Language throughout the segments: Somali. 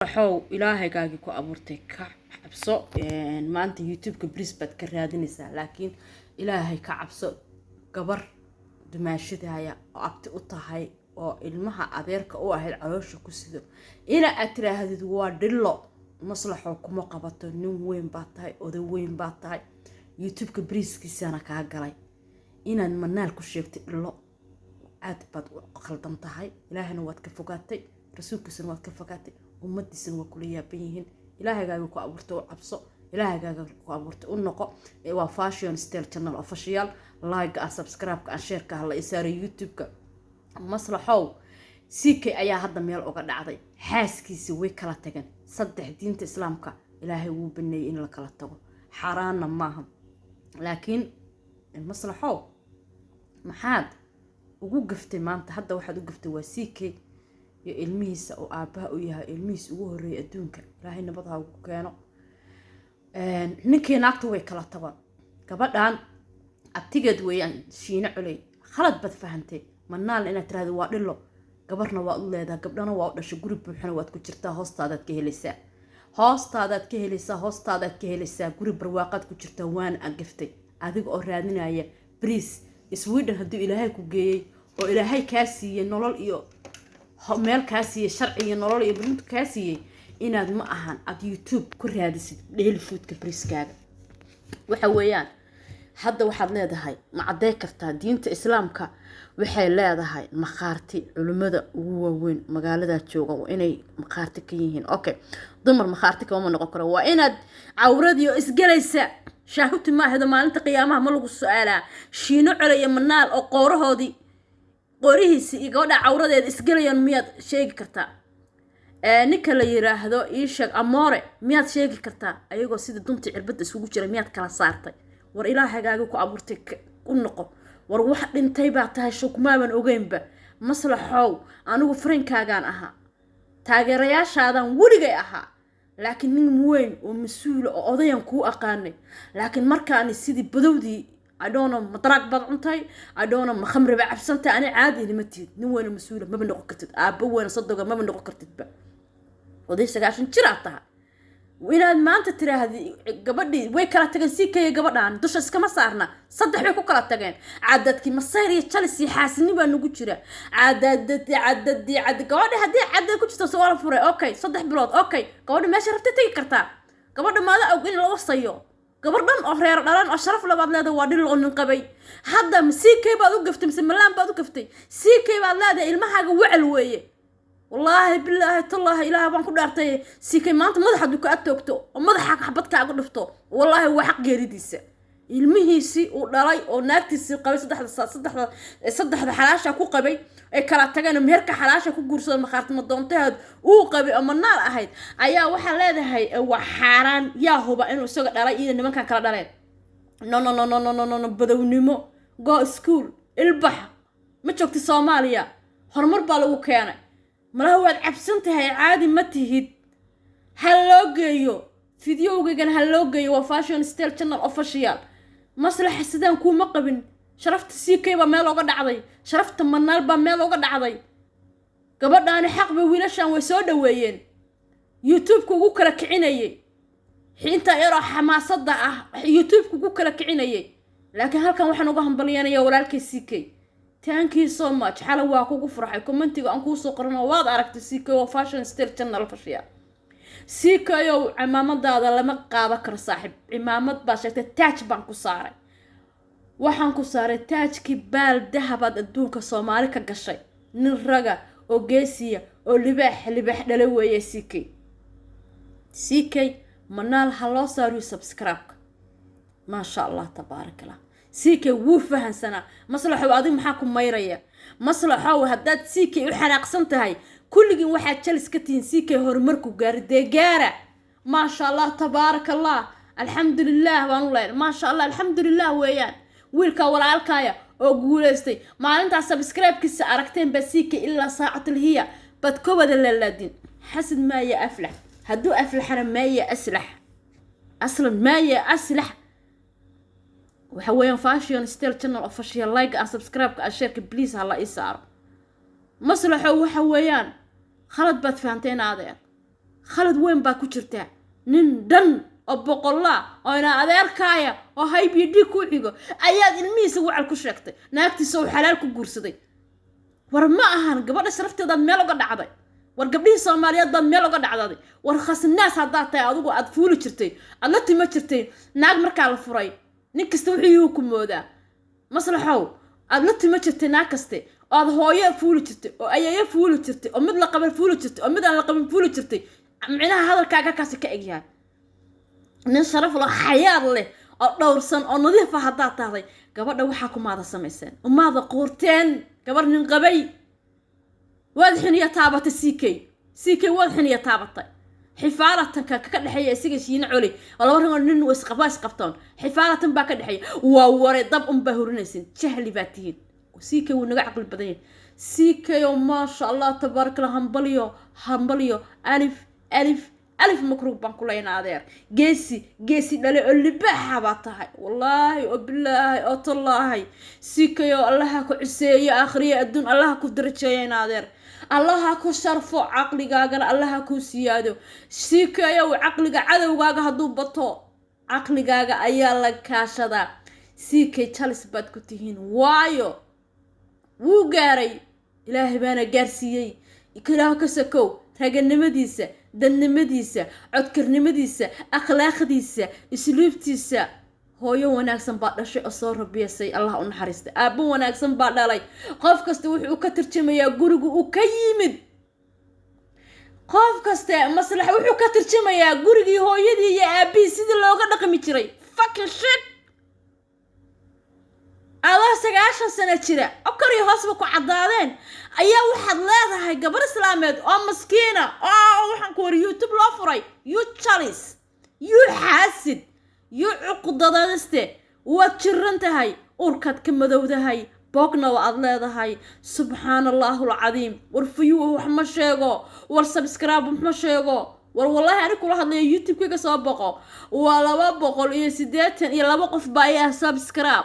حو إلهي قاعد يكون أبورتك عبسو ما أنت يوتيوب كبريس بتكرر نسا لكن إلهي كعبسو قبر دماشيد هاي أبت أطهاي أو المها أديرك أو أهل عروش كسيدو إلى أترى هذه وادلو مصلحة كم قبضت نوم وين باتهاي أو ذو وين باتهاي يوتيوب كبريس كيسانا كهجلاي إن المنال كشيفت الله عاد بد خلطمتهاي إلهي نوات كفقاتي رسولك سنوات كفقاتي ummaddiisana waa kula yaaban yihiin ilaahaygaga ku abuurtay oo cabso ilaahaygaga ku abuurtay u noqo waa fashion style channel official like and subscribe ka share ka la isaaray youtube-ka maslaxow CK ayaa hadda meel uga dhacday xaaskiisa way kala tageen saddex diinta islaamka ilaahay wuu baneeyay in la kala tago xaraana maaha laakiin maslaxow maxaad ugu gaftay maanta hadda waxaad u gaftay waa CK iyo ilmihiisa oo aabaha u yahay ilmihiis ugu horeeyay adduunka ilaahay nabadha ugu keeno ninkii naagtu way kala taban gabadhan abtigeed weeyaan shiina culay khalad bad fahantay manaan inaad tiraahdo waa dhilo gabarna waa u leedahay gabdhana waa u dhashay guri buuxna waad ku jirtaa hoostaadaad ka helaysaa guri barwaaqaad ku jirtaa waan agaftay adiga oo raadinaya bris Sweden hadduu ilaahay ku geeyay oo ilaahay kaa siiyay nolol iyo meel kaasiye sharci nolol iyo buntu kaasiye inaad ma ahan ad YouTube ku raadisid daily food ka briskaaga waxa weeyaan hadda waxaad leedahay ma caday kartaa diinta islaamka waxay leedahay maqaarti culimada ugu waaweyn magaalada jooga oo inay maqaarti ka yihiin okay dumar maqaarti kama noqon karo waa inaad cawradiyo isgalaysa shaahubti ma ahdo maalinta qiyaamaha ma lagu su'aalaa shiino culay manaal oo qoorahoodii qorihiisi igooda cawradeed isgalayaan miyaad sheegi kartaa ninka la yiraahdo iishag amoore miyaad sheegi kartaa ayagoo sida dunta cirbada isugu jira miyaad kala saartay war ilaahaygaga ku abuurtay u noqo war wax dhintay baa tahay shukmaaban ogeynba maslaxow anigu frinkaagan ahaa taageerayaashaadan waligay ahaa laakiin nin weyn oo mas'uul oo odayan ku aqaanay laakiin markaan sidii badowdii I don't know madrag bad cuntay I don't know khamri ba cabsantay ani caadi lima tiid nin weyn mas'uul ma noqon kartid aaba weyn sadoga ma noqon kartid ba oday sagaashan jir ataa inaad maanta tiraahdi gabadhii way kala tageen CK gabadhan dusha iskama saarna saddex way ku kala tageen cadadkii masayr iyo Chelsea xaasini baa nagu jira cadadii gabadha hadii cadad ku jirto soo furay okay saddex bilood okay gabadha meesha rabtay tagi kartaa gabadha maada og in la wasayo gabadhan oo reer dhalan oo sharaf labaad leedahay waa dhil oo nin qabay hadda CK baad u gaftay malaan baad u gaftay CK baad leedahay ilmahaaga wacel weeye wallahi billahi tallahi ilaahay baan ku dhaartay CK maanta madaxa du ka toogto oo madaxa xabadka ugu dhifto wallahi waa xaq geeridiisa ilmihiisi uu dhalay oo naagtiisi qabay saddexda xalaasha ku qabay ay kala tageen meherka xalaasha ku guursadeen maqaartimo doonteed uu qabay ama naar ahayd ayaa waxa leedahay waa xaraan yaa huba inuu isaga dhalay iyo nimankan kala dhaleen no badawnimo go school ilbax ma joogti Soomaaliya hormar baa lagu keenay malaha waad cabsantahay caadi ma tihid hal loo geeyo fiidiyowgan hal loo geeyo waa fashion style channel official maslaxa sidaan kuma qabin sharafta CK ba meel uga dhacday sharafta manaal ba meel uga dhacday gabadhaani xaq bay wiilashan way soo dhaweeyeen YouTube-ku ugu kala kicinayay xiinta yaro xamaasada ah YouTube-ku ugu kala kicinayay laakiin halkan waxaan uga hambalyeynaya walaalkay CK thank you so much xala waa kugu farxay commentiga aan ku soo qorno waad aragtay CK waa fashion style channel official CK oo cimaamadaada lama qaada kar saaxib cimaamad baa sheegtay taaj baan ku saaray waxaan ku saaray taajki baal dahabad adduunka Soomaali ka gashay nin raga oo geesiya oo libaax dhalay weeye CK manaal haloo saaro subscribe ma sha Allah tabarakallah CK wuu fahansana maslaxo adiga maxaa ku mayraya maslaxo haddaad CK u xanaaqsan tahay kulligin waxaad jalis ka tihiin CK horumarku gaaray gaara ma sha Allah tabarakallah alxamdulillah waan leeyahay ma sha Allah alxamdulillah weeyaan wiilka walaalkaya oo guuleystay maalinta subscribe-kiisa aragteen ba CK ilaa saacatul hiya bad kobada laladin xasid ma ya aflax haduu aflaxana ma ya aslax aslan ma ya aslax waxa weeyaan fashion style channel official like and subscribe ka share please hala isaaro maslaxo waxa weeyaan khalad bad fahanteen adeer khalad weyn baa ku jirta nin dhan oo boqolla oo ina adeerkaaya oo haybd ku xigo ayaad ilmihiisa wacal ku sheegtay naagtiisa oo xalaal ku guursaday war ma ahan gabadha sharafteeda meel uga dhacday war gabdhihii Soomaaliyeed baa meel uga dhacday war khasnaas hadaa tahay adigu aad fuuli jirtay aad la timo jirtay naag markaa la furay nin kasta wuxuu ku moodaa maslaxow aad la timo jirtay naag kaste aad hooyo fuuli jirtay oo ayayo fuuli jirtay oo mid la qaban fuuli jirtay oo mid aan la qaban fuuli jirtay micnaha hadalkaaga kaasi ka egyahay nin sharaf leh xayaad leh oo dhowrsan oo nadiif ah hadaa tahay gabadha waxa ku maada sameeysan umaada qoorteen gabar nin qabay waad xiniya taabatay CK waad xiniya taabatay xifaalatan ka dhaxay isiga shiina culi laba rin nin way isqabaas qabtaan xifaalatan baa ka dhaxay waa ware dab ba hurinaysan jahli baatiid CK uu naga aqal badan CK oo ma sha Allah tabarakallah hambaliyo alif makruub baan ku leeyahay adeer geesi dhale oo libaxa ba tahay wallahi oo billahi oo tallahi CK oo Allah ku ciseeyo aakhiriya adduun Allah ku darajeeyay adeer الله كو شرفو عقليغاغنا الله كو سيادو سيكايو عقليغا عدوغاغا هادو بطو عقليغاغا ايا لا كاشدا سيكاي تشالس باد كوتيهين وايو وو غاري الهي بانا غارسيي إكلاه كسكو راغنمديسا دنمديسا عدكرنمديسا اخلاقديسا اسلوبتيسا hooyo wanaagsan baa dhashay oo soo rabiyay Allah u naxariistay aabo wanaagsan baa dhalay qof kasta wuxuu ka tarjumayaa guriga uu ka yimid qof kasta maslax wuxuu ka tarjumayaa gurigii hooyadii iyo aabii sidii looga dhaqmi jiray fucking shit Allah sagaashan sano jira okari hoosba ku cadaadeen ayaa waxaad leedahay gabar islaameed oo maskiina oo waxaan ku war YouTube loo furay you chalice you hasid يعقدادسته وجرنتهاي أوركاد كمدودهاي بوقنا وأضلادهاي سبحان الله العظيم ورفيوه وحمشيغو ورسبسكرايب وحمشيغو والله أنا كل واحد لي يوتيوب كيكا سابقو ولا بقول إيه سيداتن إيه لبقف بايا سبسكرايب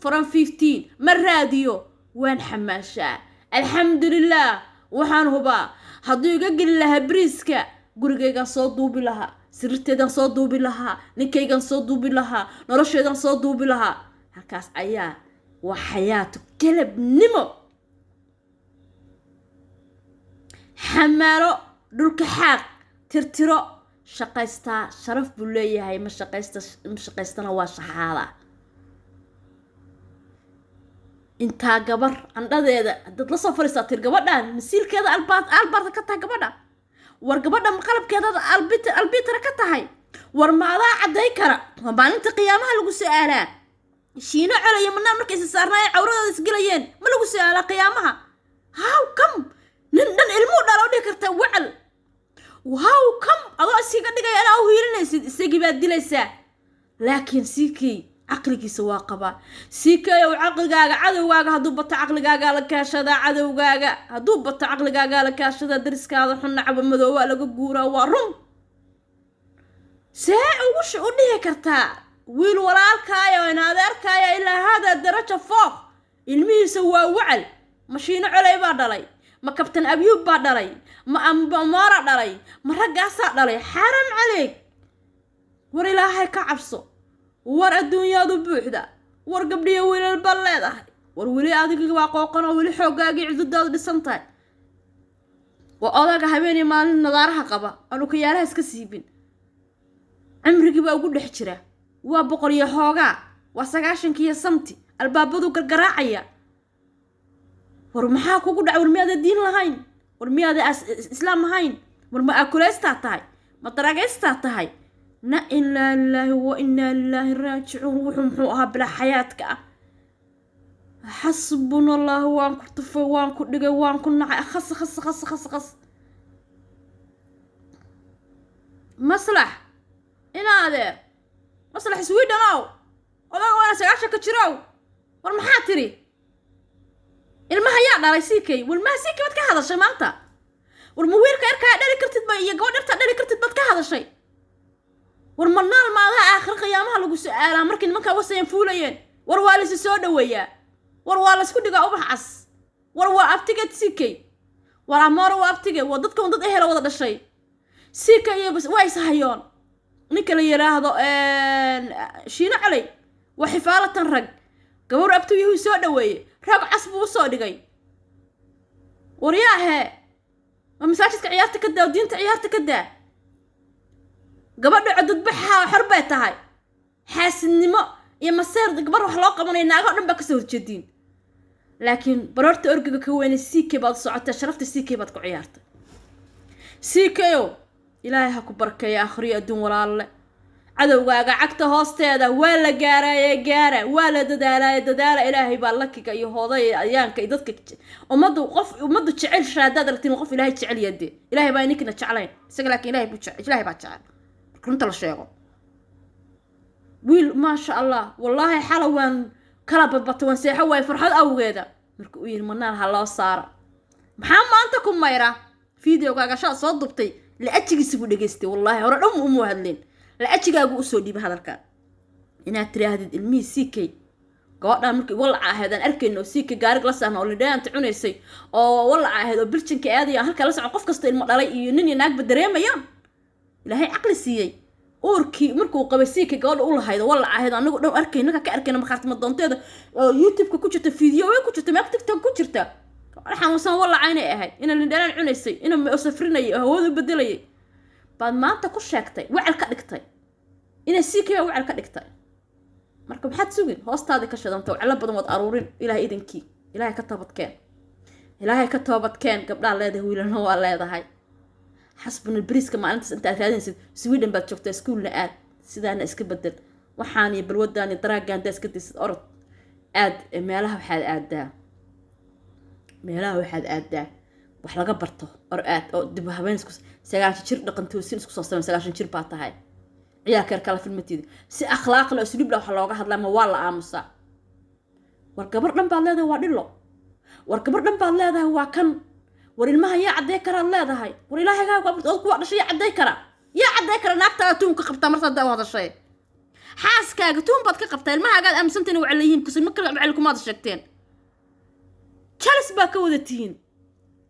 فرن 15 مراديو وين حماشا الحمد لله وحانهبا هادو يقل لها بريسكا قرقيقا صوتو بلها sirteedan soo duubi lahaa ninkaygan soo duubi lahaa nolosheedan soo duubi lahaa halkaas ayaa waa xayaato galabnimo xamaalo dhulka xaaq tirtiro shaqaysta sharaf buu leeyahay ma shaqaystana waa shahaada inta gabar andhadeeda dad la soo fariisatir gabadhan masiilkeeda albaarta ka taa gabadha war gabadha qalabkeeda albitra ka tahay war maada caday kara maalinta qiyaamaha lagu su'aalaa shiina colay manaa markay saarnaa cawradooda isgalayeen ma lagu su'aalaa qiyaamaha how come nin dhan ilmu dhalo dhig karta wacal how come adoo isiga dhigay ana u hiilinaysid isagii baad dilaysaa laakiin sikii عقلكيسا واقبا سيكا وعقلكاغا عدوغاغا هادو بطا عقلكاغا لكاشدا عدوغاغا هادو بطا عقلكاغا لكاشدا درسكاغا حنا عبا مدووا لغا غورا وارون ساعة وش وديه كرتا ويل ورالكايا وين هاداركايا إلا هذا الدرجة فوق الميسا وعل ماشينا علي بادالي ما كابتن أبيوب بادالي ما أمبامارا دالي ما رقاسا دالي حرام عليك ور إلهي كعبسو war adduunyadu buuxda war gabdhiyo wiilal bal leedahay war wili adiga waa qooqan oo wili xoogaaga ciidadood dhisantahay waa odaga habeenii maalin nadaaraha qaba anu ka yaalaha iska siibin cimrigii baa ugu dhex jira waa boqol iyo xoogaa waa 90 iyo samti albaabadu gargaraacaya war maxaa kugu dhac war miyaad diin lahayn war miyaad islaam lahayn war ma akuleysta tahay ma darageysta tahay نا إلا الله وإنا لله راجعون وحمحوها بلا حياتك حسبنا الله وانكو طفا وانكو دقا وانكو نعي خص مصلح إنا هذا مصلح سويدا ناو والله وانا سيعاشا كتشراو والمحاتري المهيا داري سيكي والمهسيكي بدك هذا الشي مانتا والمويركا إركا داري كرتد با يقوان إرتا داري كرتد بدك هذا الشي warmarnaal maadaha aakhir qiyaamaha lagu su'aalaa markii nimanka wasayeen fuulayeen war waa la soo dhaweeyaa war waa la isku dhigaa ubax cas war waa abtigeed sikay war amoor waa abtige waa dadka dad ehel wada dhashay سيكا يبس وايس هيون نكلا يراهدو شينا علي وحفالة رق قبر أبتو يهو سو دوي رق عصبو سو دقي ورياها ومساجدك عيارتك كدا ودينت عيارتك كدا قبر عدد بحها وحربيتها هاي حاس النمو يا مسير قبر وحلاقة من يناغو نبا كسور جدين لكن بررت أرقق كوين السيكي بعد صعدت شرفت السيكي بعد كعيارته سيكيو إلهي هكو بركة يا أخري أدون ولا الله عدو قاعدت هوستيدا ولا جارة يا جارة ولا ددالة إلهي بالك يا هوضي أيانك يدك ومدو تشعل شهادات لكن وقف إلهي تشعل يدي إلهي باينك نتشعلين سجلك إلهي بتشعل كنت الشيء ويل ما شاء الله والله حلوان كلب بطوان سيحة ويفرحات أو غيدا مركوين منال هلا صار محمد أنتكم مايرة فيديو قاعد صدبتي لأتجي سبوا دقيستي والله ورا أمو هذلين لأتجي أقول أسودي بهذا الكلام إنها تري هذه المي سيكي قاعد مركي والله عهدا أركي إنه سيكي قارق لسه ولا دان تعوني سي أو والله عهدا برشين كأدي هالك لسه عقف قصة المقالي ينني ناق بدريم يوم لهي عقل سيي أوركي مركو قبسيكي قال والله هيدا والله عهدا أنا قلنا أركي إنك كأركي أنا مخاطر مضانتي هذا يوتيوب كوجت فيديو وكوجت ما بتكتب كوجرته waxaan wasan walla caynay ahayd in la dheeran cunaysay in ma safrinay hawada bedelay baad maanta ku sheegtay wacal ka dhigtay ina siikay wacal ka dhigtay marka maxaad sugin hoostaada ka shadanta wacala badan wad aruurin ilaahay idinkii ilaahay ka toobadkeen gabdhaha leedahay wiilana waa leedahay xasbuna bariiska maalintaas inta raadinaysid Sweden baad joogtaa iskuulna aad sidaana iska bedel waxaan iyo balwadaan iyo daraagaan iska disid orod aad meelaha waxaad aadaa meelaha waxaad aadaa wax laga barto or aad oo dib habeen isku 9 jir dhaqantoosin isku soo sameeyay 9 jir baa tahay ciyaar kala filmatiida si akhlaaq la usluub la wax looga hadlaa ma waa la aamusa war gabar dhan baad leedahay waa dhilo war gabar dhan baad leedahay waa kan war ilmaha yaa caday kara leedahay war ilaahayga oo ku dhashay caday kara naagta tuun ka qabta marta daa wada shay xaaskaaga tuun baad ka qabtaa ilmaha gaad amsantina waa leeyihiin kusma kala macalku ma sheegteen جالس باكودتين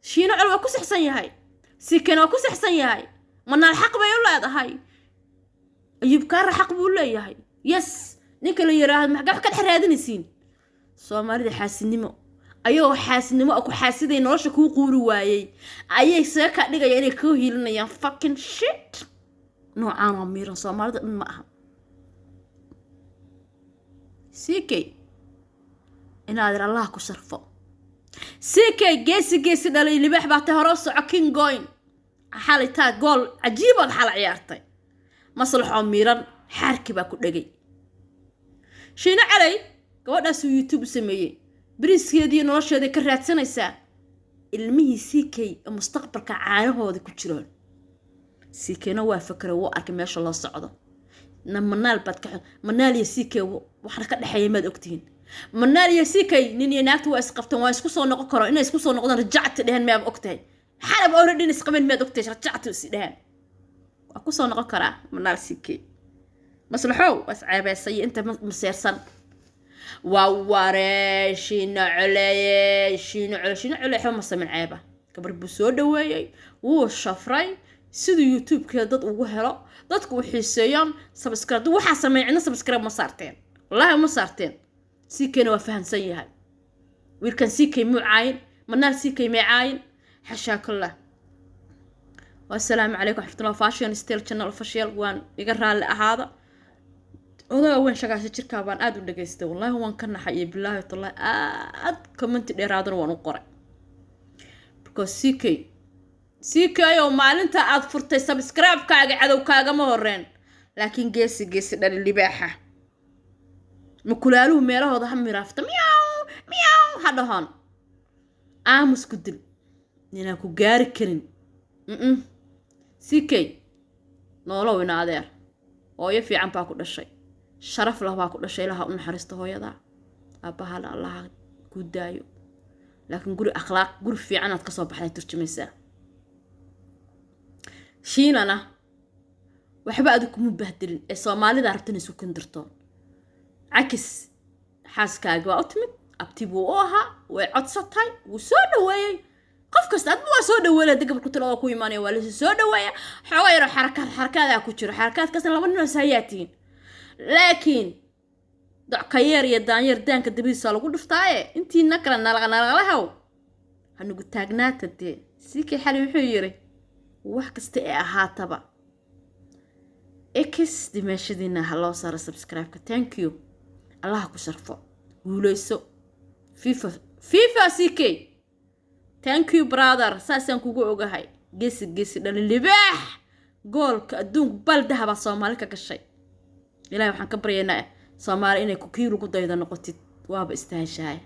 شينو على وكوس حسن ياهي سيكن وكوس حسن ياهي من الحق بيقول هذا هاي يبكار حق بيقول له ياهي يس نيكل يراه محقق كل حرادين سين سو ما رد حاسنمو ايو حاسنمو اكو حاسدي نولش كو قورو وايي ايي سكا دغيا اني كو هيلنيا fucking shit نوعان ميرن سو ما رد ما اها سيكي ان ادر الله كو شرفو سيكي جيسي دالي لباح باته هروس عكين جوين حالي تا جول عجيبة حال عيارتي مصلحو ميران حاركي باكو دقي شينا علي قوانا سو يوتيوب سميي بريسكي دي نوشي دي كرات سنيسا المهي سيكي المستقبل كعانهو دي كتشرون سيكي نوا فكرة واركي ماشا الله صعوده نمنال باتكحو منال يا سيكي وحركة دحية ماد اكتين منال يا سيكي نيني ناكت واسقفتن واسكو سو نقو كرو إنا اسكو سو نقودان رجعت دهن مياب أكتهي حالب أوردين اسقمين مياب أكتهي رجعت وسي دهن واكو سو نقو كرا منال سيكي مصلحو بس عيبا سي انت مسيرسان وواري شينو علي حو مصا من عيبا كبر بسو دوايي وو الشفراي سيدو يوتيوب كده داد ugu helo dadku وحيسيان سبسكرايب waxaa sameeyna سبسكرايب ma saarteen wallahi ma saarteen سيكي نوا فهنسن ياهي ويركن سيكي معاين منال سيكي معاين حشاك الله والسلام عليكم ورحمة الله فاشيون ستيل channel official وان يقرأ هذا وذا وين شغاش شركة بان ادو دغيستي والله وان كنا حي بالله والله اد كومنت دheeraadana waan u qoray because سيكي يو maalinta aad furtay subscribe kaaga cadowkaaga ma horeen laakiin geesi dhalin libaaxa مكلالو ميرهو ده هم رافته مياو هادهون آمس كدل نينا كو غاري كرين سيكي نولو ينادير هويا في عم باكو دشاي شرف له باكو دشاي لها نحرسته هويدا ابها الله كو دايو لكن غوري اخلاق غوري في عناد كسو بخاي ترجميسا شينانا waxba adigu kuma bahdilin ee Soomaalida aragtana isu kandirtoon عكس حاسكاغ waa u timid abti buu u ahaa way codsatay wuu soo dhaweeyay qof kasta aad waa soo dhaweeyay degab ku talo ku iimaanay waa la soo dhaweeyaa xogaa yar xarakaad ku jiro xarakaad kaas laba nin sayaatiin laakiin dackayeer iyo daanyeer daanka dabiisa lagu dhuftaaye intii nakala nalaqalahaw hanugu taagnaatade sikii xali wuxuu yiri wax kasta ee ahaataba x dimashadina hallo sar subscribe-ka thank you allah ku sharfo guuleyso fifa ck thank you brother saasan kugu ogahay geesi dhalin libaax goolka adduunka baldahaba Soomaali ka gashay ilaahay waxaan ka baryaynaa Soomaali inay ku kiilu ku daydo noqotid waaba istaashay